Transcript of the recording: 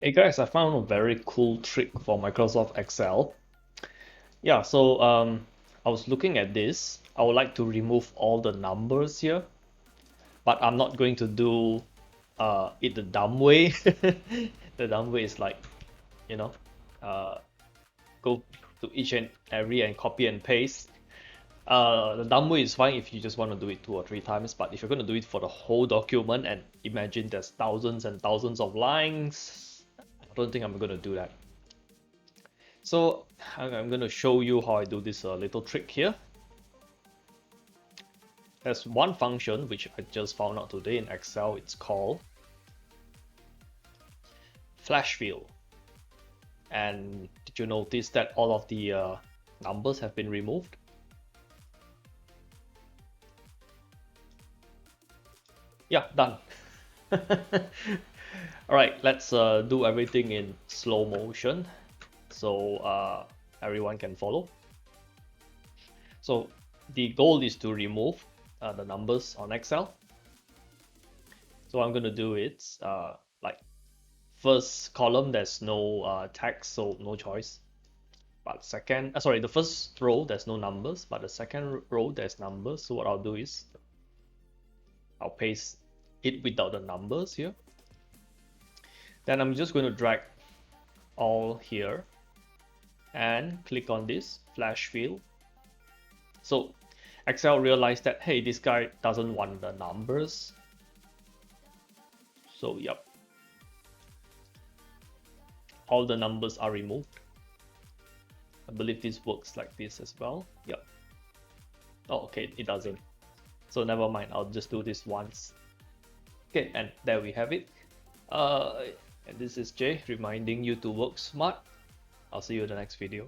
Hey guys, I found a very cool trick for Microsoft Excel. Yeah, so I was looking at this. I would like to remove all the numbers here, but I'm not going to do it the dumb way. The dumb way is like, you know, uh, go to each and every and copy and paste. The dumb way is fine if you just want to do it two or three times, but if you're going to do it for the whole document and imagine there's thousands and thousands of lines, I don't think I'm going to do that. So I'm going to show you how I do this little trick here. There's one function which I just found out today in Excel. It's called Flashfill. And did you notice that all of the numbers have been removed? Yeah, done. All right, let's do everything in slow motion so everyone can follow. So the goal is to remove the numbers on Excel. So what I'm going to do is like first column there's no text, so no choice. But second, sorry, the first row there's no numbers, but the second row there's numbers. So what I'll do is I'll paste it without the numbers here. Then I'm just going to drag all here and click on this flash fill. So Excel realized that, hey, this guy doesn't want the numbers. So yep, all the numbers are removed. I believe this works like this as well. Yep. Oh, okay, it doesn't. So never mind, I'll just do this once. Okay, and there we have it. And this is Jay reminding you to work smart. I'll see you in the next video.